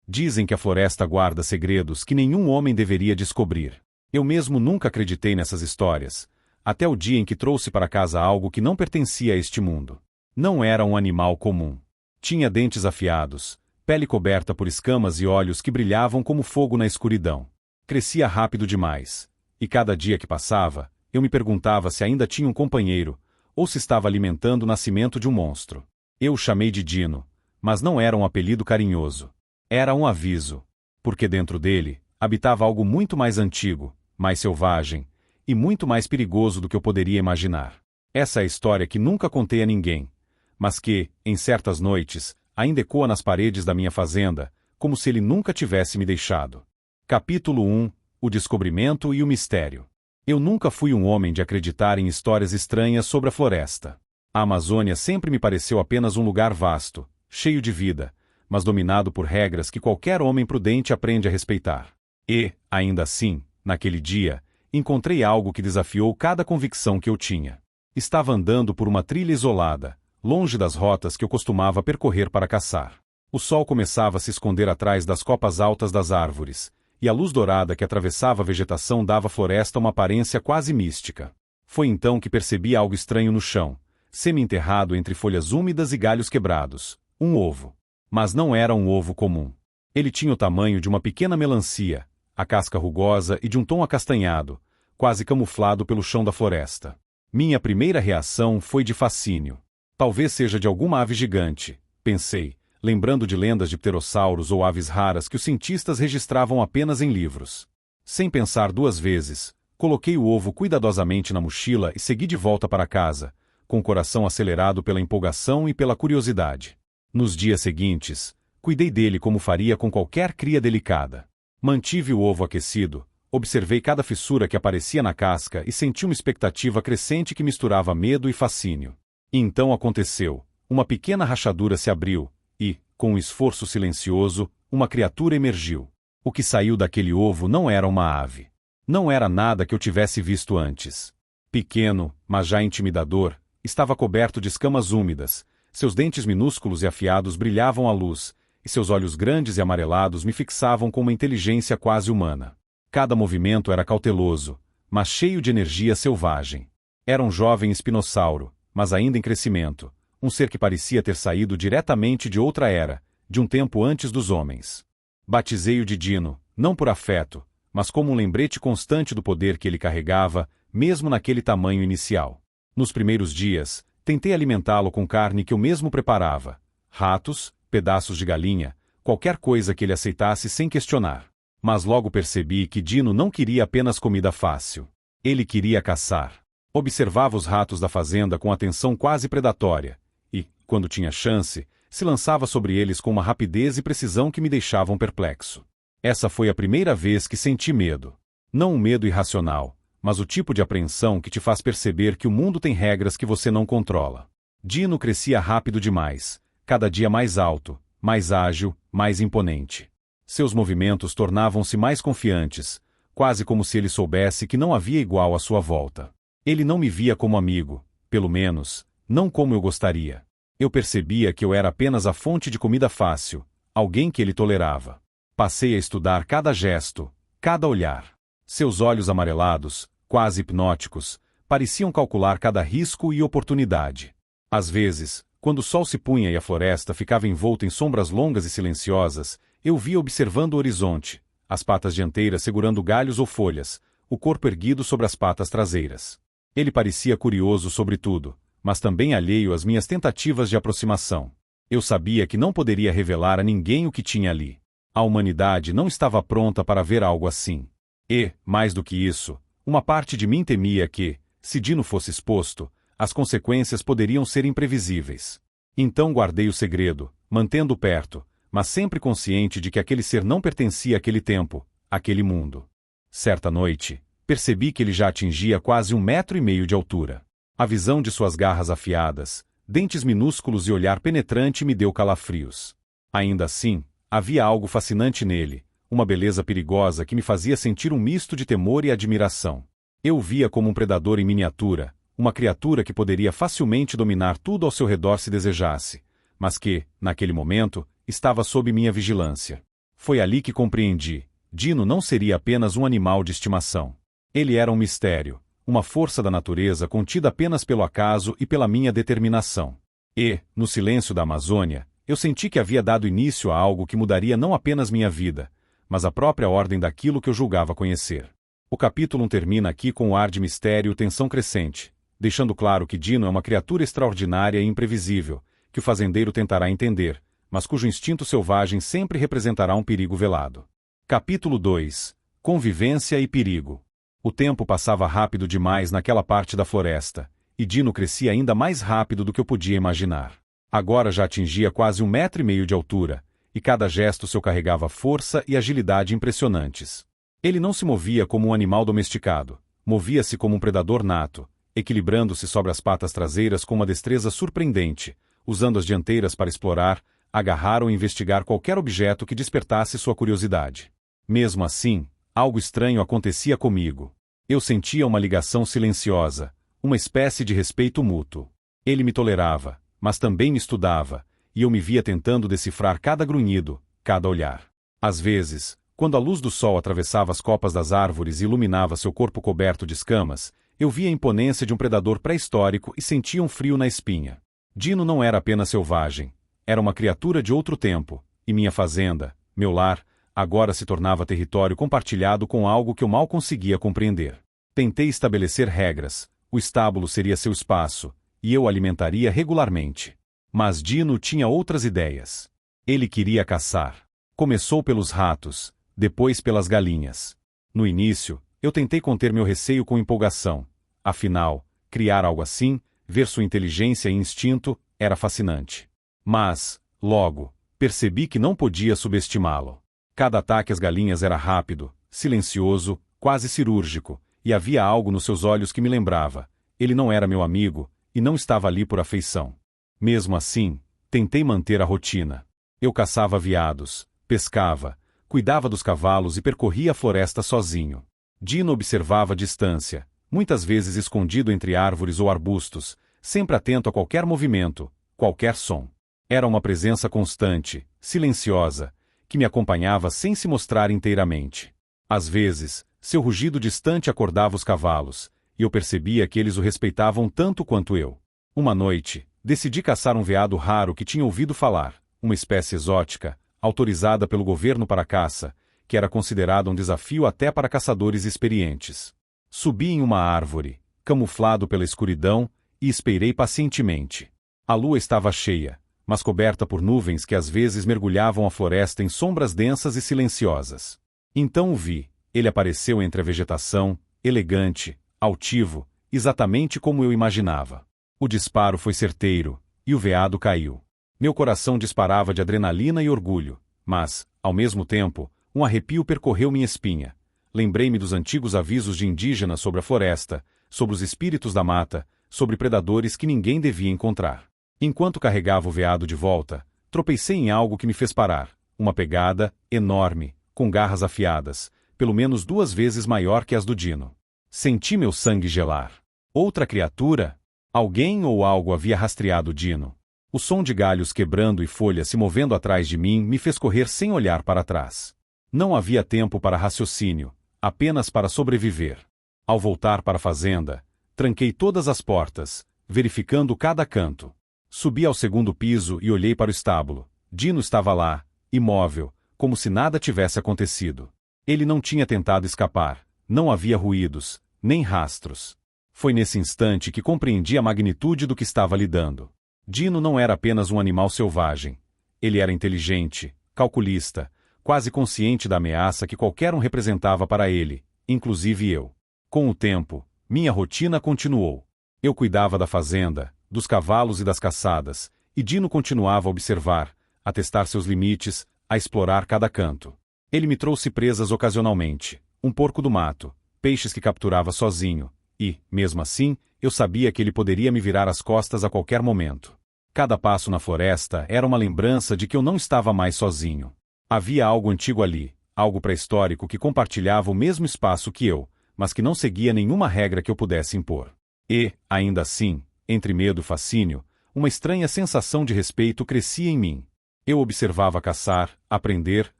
Dizem que a floresta guarda segredos que nenhum homem deveria descobrir. Eu mesmo nunca acreditei nessas histórias, até o dia em que trouxe para casa algo que não pertencia a este mundo. Não era um animal comum. Tinha dentes afiados, pele coberta por escamas e olhos que brilhavam como fogo na escuridão. Crescia rápido demais, e cada dia que passava, eu me perguntava se ainda tinha um companheiro, ou se estava alimentando o nascimento de um monstro. Eu o chamei de Dino, mas não era um apelido carinhoso. Era um aviso, porque dentro dele habitava algo muito mais antigo, mais selvagem, e muito mais perigoso do que eu poderia imaginar. Essa é a história que nunca contei a ninguém, mas que, em certas noites, ainda ecoa nas paredes da minha fazenda, como se ele nunca tivesse me deixado. Capítulo 1 – O descobrimento e o mistério. Eu nunca fui um homem de acreditar em histórias estranhas sobre a floresta. A Amazônia sempre me pareceu apenas um lugar vasto, cheio de vida, mas dominado por regras que qualquer homem prudente aprende a respeitar. E, ainda assim, naquele dia, encontrei algo que desafiou cada convicção que eu tinha. Estava andando por uma trilha isolada, longe das rotas que eu costumava percorrer para caçar. O sol começava a se esconder atrás das copas altas das árvores, e a luz dourada que atravessava a vegetação dava à floresta uma aparência quase mística. Foi então que percebi algo estranho no chão, semi-enterrado entre folhas úmidas e galhos quebrados. Um ovo. Mas não era um ovo comum. Ele tinha o tamanho de uma pequena melancia, a casca rugosa e de um tom acastanhado, quase camuflado pelo chão da floresta. Minha primeira reação foi de fascínio. Talvez seja de alguma ave gigante, pensei, lembrando de lendas de pterossauros ou aves raras que os cientistas registravam apenas em livros. Sem pensar duas vezes, coloquei o ovo cuidadosamente na mochila e segui de volta para casa, com o coração acelerado pela empolgação e pela curiosidade. Nos dias seguintes, cuidei dele como faria com qualquer cria delicada. Mantive o ovo aquecido, observei cada fissura que aparecia na casca e senti uma expectativa crescente que misturava medo e fascínio. E então aconteceu. Uma pequena rachadura se abriu, e, com um esforço silencioso, uma criatura emergiu. O que saiu daquele ovo não era uma ave. Não era nada que eu tivesse visto antes. Pequeno, mas já intimidador, estava coberto de escamas úmidas, seus dentes minúsculos e afiados brilhavam à luz, e seus olhos grandes e amarelados me fixavam com uma inteligência quase humana. Cada movimento era cauteloso, mas cheio de energia selvagem. Era um jovem espinossauro, mas ainda em crescimento, um ser que parecia ter saído diretamente de outra era, de um tempo antes dos homens. Batizei-o de Dino, não por afeto, mas como um lembrete constante do poder que ele carregava, mesmo naquele tamanho inicial. Nos primeiros dias, tentei alimentá-lo com carne que eu mesmo preparava, ratos, pedaços de galinha, qualquer coisa que ele aceitasse sem questionar. Mas logo percebi que Dino não queria apenas comida fácil. Ele queria caçar. Observava os ratos da fazenda com atenção quase predatória, e, quando tinha chance, se lançava sobre eles com uma rapidez e precisão que me deixavam perplexo. Essa foi a primeira vez que senti medo. Não um medo irracional, mas o tipo de apreensão que te faz perceber que o mundo tem regras que você não controla. Dino crescia rápido demais, cada dia mais alto, mais ágil, mais imponente. Seus movimentos tornavam-se mais confiantes, quase como se ele soubesse que não havia igual à sua volta. Ele não me via como amigo, pelo menos, não como eu gostaria. Eu percebia que eu era apenas a fonte de comida fácil, alguém que ele tolerava. Passei a estudar cada gesto, cada olhar. Seus olhos amarelados, quase hipnóticos, pareciam calcular cada risco e oportunidade. Às vezes, quando o sol se punha e a floresta ficava envolta em sombras longas e silenciosas, eu via observando o horizonte, as patas dianteiras segurando galhos ou folhas, o corpo erguido sobre as patas traseiras. Ele parecia curioso sobre tudo, mas também alheio às minhas tentativas de aproximação. Eu sabia que não poderia revelar a ninguém o que tinha ali. A humanidade não estava pronta para ver algo assim. E, mais do que isso, uma parte de mim temia que, se Dino fosse exposto, as consequências poderiam ser imprevisíveis. Então guardei o segredo, mantendo-o perto, mas sempre consciente de que aquele ser não pertencia àquele tempo, àquele mundo. Certa noite, percebi que ele já atingia quase 1,5 metros de altura. A visão de suas garras afiadas, dentes minúsculos e olhar penetrante me deu calafrios. Ainda assim, havia algo fascinante nele, uma beleza perigosa que me fazia sentir um misto de temor e admiração. Eu o via como um predador em miniatura, uma criatura que poderia facilmente dominar tudo ao seu redor se desejasse, mas que, naquele momento, estava sob minha vigilância. Foi ali que compreendi. Dino não seria apenas um animal de estimação. Ele era um mistério, uma força da natureza contida apenas pelo acaso e pela minha determinação. E, no silêncio da Amazônia, eu senti que havia dado início a algo que mudaria não apenas minha vida, mas a própria ordem daquilo que eu julgava conhecer. O capítulo 1 termina aqui com um ar de mistério e tensão crescente, deixando claro que Dino é uma criatura extraordinária e imprevisível, que o fazendeiro tentará entender, mas cujo instinto selvagem sempre representará um perigo velado. Capítulo 2. Convivência e perigo. O tempo passava rápido demais naquela parte da floresta, e Dino crescia ainda mais rápido do que eu podia imaginar. Agora já atingia quase 1,5 metro de altura, e cada gesto seu carregava força e agilidade impressionantes. Ele não se movia como um animal domesticado, movia-se como um predador nato, equilibrando-se sobre as patas traseiras com uma destreza surpreendente, usando as dianteiras para explorar, agarrar ou investigar qualquer objeto que despertasse sua curiosidade. Mesmo assim, algo estranho acontecia comigo. Eu sentia uma ligação silenciosa, uma espécie de respeito mútuo. Ele me tolerava, mas também me estudava, e eu me via tentando decifrar cada grunhido, cada olhar. Às vezes, quando a luz do sol atravessava as copas das árvores e iluminava seu corpo coberto de escamas, eu via a imponência de um predador pré-histórico e sentia um frio na espinha. Dino não era apenas selvagem, era uma criatura de outro tempo, e minha fazenda, meu lar, agora se tornava território compartilhado com algo que eu mal conseguia compreender. Tentei estabelecer regras, o estábulo seria seu espaço, e eu o alimentaria regularmente. Mas Dino tinha outras ideias. Ele queria caçar. Começou pelos ratos, depois pelas galinhas. No início, eu tentei conter meu receio com empolgação. Afinal, criar algo assim, ver sua inteligência e instinto, era fascinante. Mas, logo, percebi que não podia subestimá-lo. Cada ataque às galinhas era rápido, silencioso, quase cirúrgico, e havia algo nos seus olhos que me lembrava. Ele não era meu amigo, e não estava ali por afeição. Mesmo assim, tentei manter a rotina. Eu caçava veados, pescava, cuidava dos cavalos e percorria a floresta sozinho. Dino observava a distância, muitas vezes escondido entre árvores ou arbustos, sempre atento a qualquer movimento, qualquer som. Era uma presença constante, silenciosa, que me acompanhava sem se mostrar inteiramente. Às vezes, seu rugido distante acordava os cavalos, e eu percebia que eles o respeitavam tanto quanto eu. Uma noite, decidi caçar um veado raro que tinha ouvido falar, uma espécie exótica, autorizada pelo governo para caça, que era considerada um desafio até para caçadores experientes. Subi em uma árvore, camuflado pela escuridão, e esperei pacientemente. A lua estava cheia, mas coberta por nuvens que às vezes mergulhavam a floresta em sombras densas e silenciosas. Então o vi. Ele apareceu entre a vegetação, elegante, altivo, exatamente como eu imaginava. O disparo foi certeiro, e o veado caiu. Meu coração disparava de adrenalina e orgulho, mas, ao mesmo tempo, um arrepio percorreu minha espinha. Lembrei-me dos antigos avisos de indígenas sobre a floresta, sobre os espíritos da mata, sobre predadores que ninguém devia encontrar. Enquanto carregava o veado de volta, tropecei em algo que me fez parar, uma pegada, enorme, com garras afiadas, pelo menos 2 vezes maior que as do Dino. Senti meu sangue gelar. Outra criatura? Alguém ou algo havia rastreado Dino. O som de galhos quebrando e folhas se movendo atrás de mim me fez correr sem olhar para trás. Não havia tempo para raciocínio, apenas para sobreviver. Ao voltar para a fazenda, tranquei todas as portas, verificando cada canto. Subi ao 2º piso e olhei para o estábulo. Dino estava lá, imóvel, como se nada tivesse acontecido. Ele não tinha tentado escapar, não havia ruídos, nem rastros. Foi nesse instante que compreendi a magnitude do que estava lidando. Dino não era apenas um animal selvagem. Ele era inteligente, calculista, quase consciente da ameaça que qualquer um representava para ele, inclusive eu. Com o tempo, minha rotina continuou. Eu cuidava da fazenda, dos cavalos e das caçadas, e Dino continuava a observar, a testar seus limites, a explorar cada canto. Ele me trouxe presas ocasionalmente, um porco do mato, peixes que capturava sozinho, e, mesmo assim, eu sabia que ele poderia me virar as costas a qualquer momento. Cada passo na floresta era uma lembrança de que eu não estava mais sozinho. Havia algo antigo ali, algo pré-histórico que compartilhava o mesmo espaço que eu, mas que não seguia nenhuma regra que eu pudesse impor. E, ainda assim, entre medo e fascínio, uma estranha sensação de respeito crescia em mim. Eu observava caçar, aprender,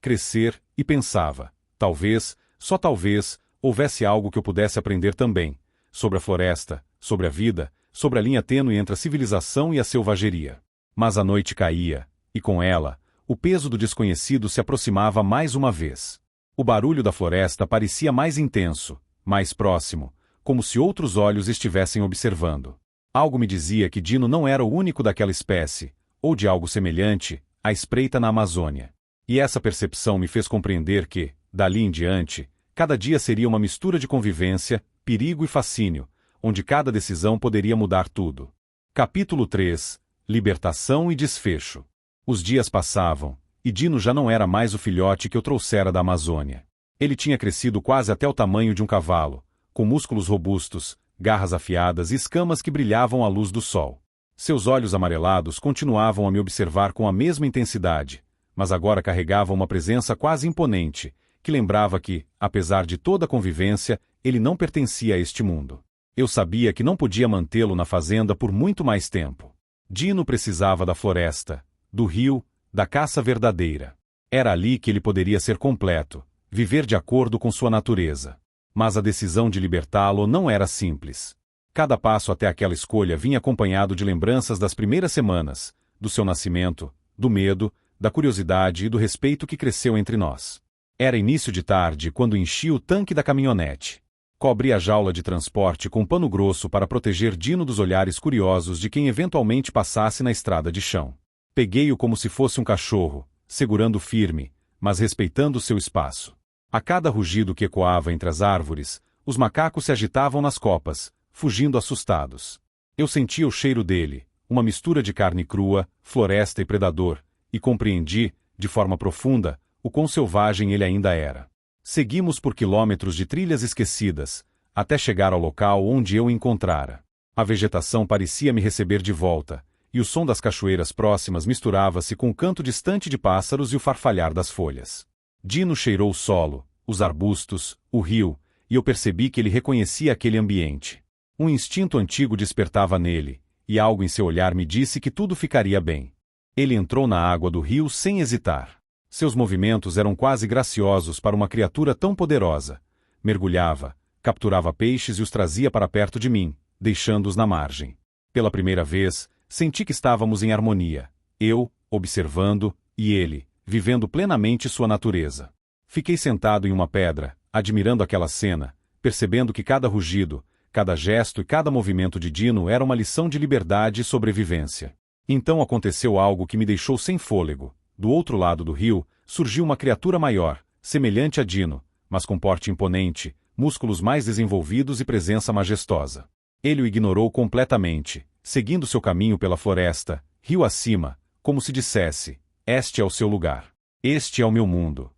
crescer, e pensava, talvez, só talvez, houvesse algo que eu pudesse aprender também, sobre a floresta, sobre a vida, sobre a linha tênue entre a civilização e a selvageria. Mas a noite caía, e com ela, o peso do desconhecido se aproximava mais uma vez. O barulho da floresta parecia mais intenso, mais próximo, como se outros olhos estivessem observando. Algo me dizia que Dino não era o único daquela espécie, ou de algo semelhante, à espreita na Amazônia. E essa percepção me fez compreender que, dali em diante, cada dia seria uma mistura de convivência, perigo e fascínio, onde cada decisão poderia mudar tudo. Capítulo 3 – Libertação e Desfecho. Os dias passavam, e Dino já não era mais o filhote que eu trouxera da Amazônia. Ele tinha crescido quase até o tamanho de um cavalo, com músculos robustos, garras afiadas e escamas que brilhavam à luz do sol. Seus olhos amarelados continuavam a me observar com a mesma intensidade, mas agora carregavam uma presença quase imponente, que lembrava que, apesar de toda a convivência, ele não pertencia a este mundo. Eu sabia que não podia mantê-lo na fazenda por muito mais tempo. Dino precisava da floresta, do rio, da caça verdadeira. Era ali que ele poderia ser completo, viver de acordo com sua natureza. Mas a decisão de libertá-lo não era simples. Cada passo até aquela escolha vinha acompanhado de lembranças das primeiras semanas, do seu nascimento, do medo, da curiosidade e do respeito que cresceu entre nós. Era início de tarde quando enchi o tanque da caminhonete. Cobri a jaula de transporte com pano grosso para proteger Dino dos olhares curiosos de quem eventualmente passasse na estrada de chão. Peguei-o como se fosse um cachorro, segurando firme, mas respeitando seu espaço. A cada rugido que ecoava entre as árvores, os macacos se agitavam nas copas, fugindo assustados. Eu sentia o cheiro dele, uma mistura de carne crua, floresta e predador, e compreendi, de forma profunda, o quão selvagem ele ainda era. Seguimos por quilômetros de trilhas esquecidas, até chegar ao local onde eu o encontrara. A vegetação parecia me receber de volta, e o som das cachoeiras próximas misturava-se com o canto distante de pássaros e o farfalhar das folhas. Dino cheirou o solo, os arbustos, o rio, e eu percebi que ele reconhecia aquele ambiente. Um instinto antigo despertava nele, e algo em seu olhar me disse que tudo ficaria bem. Ele entrou na água do rio sem hesitar. Seus movimentos eram quase graciosos para uma criatura tão poderosa. Mergulhava, capturava peixes e os trazia para perto de mim, deixando-os na margem. Pela primeira vez, senti que estávamos em harmonia. Eu, observando, e ele, vivendo plenamente sua natureza. Fiquei sentado em uma pedra, admirando aquela cena, percebendo que cada rugido, cada gesto e cada movimento de Dino era uma lição de liberdade e sobrevivência. Então aconteceu algo que me deixou sem fôlego. Do outro lado do rio, surgiu uma criatura maior, semelhante a Dino, mas com porte imponente, músculos mais desenvolvidos e presença majestosa. Ele o ignorou completamente, seguindo seu caminho pela floresta, rio acima, como se dissesse, este é o seu lugar. Este é o meu mundo.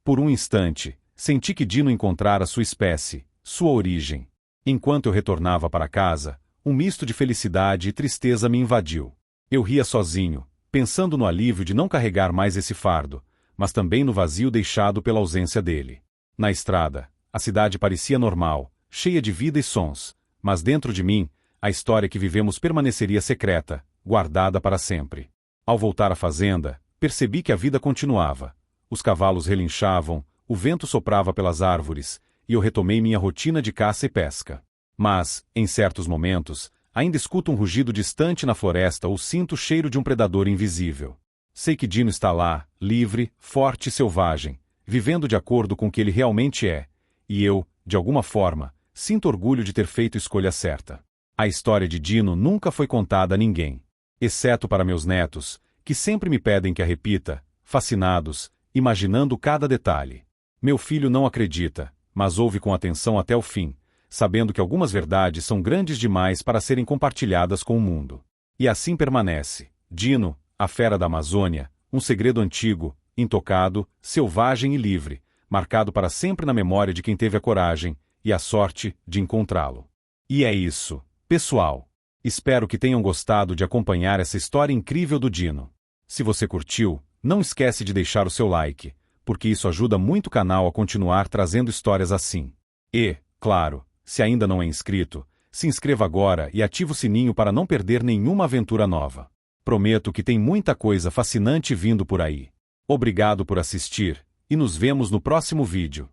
Por um instante, senti que Dino encontrara sua espécie, sua origem. Enquanto eu retornava para casa, um misto de felicidade e tristeza me invadiu. Eu ria sozinho, pensando no alívio de não carregar mais esse fardo, mas também no vazio deixado pela ausência dele. Na estrada, a cidade parecia normal, cheia de vida e sons, mas dentro de mim, a história que vivemos permaneceria secreta, guardada para sempre. Ao voltar à fazenda, percebi que a vida continuava. Os cavalos relinchavam, o vento soprava pelas árvores, e eu retomei minha rotina de caça e pesca. Mas, em certos momentos, ainda escuto um rugido distante na floresta ou sinto o cheiro de um predador invisível. Sei que Dino está lá, livre, forte e selvagem, vivendo de acordo com o que ele realmente é, e eu, de alguma forma, sinto orgulho de ter feito a escolha certa. A história de Dino nunca foi contada a ninguém, exceto para meus netos, que sempre me pedem que a repita, fascinados, imaginando cada detalhe. Meu filho não acredita, mas ouve com atenção até o fim, sabendo que algumas verdades são grandes demais para serem compartilhadas com o mundo. E assim permanece. Dino, a fera da Amazônia, um segredo antigo, intocado, selvagem e livre, marcado para sempre na memória de quem teve a coragem e a sorte de encontrá-lo. E é isso, pessoal. Espero que tenham gostado de acompanhar essa história incrível do Dino. Se você curtiu, não esquece de deixar o seu like, porque isso ajuda muito o canal a continuar trazendo histórias assim. E, claro, se ainda não é inscrito, se inscreva agora e ative o sininho para não perder nenhuma aventura nova. Prometo que tem muita coisa fascinante vindo por aí. Obrigado por assistir, e nos vemos no próximo vídeo.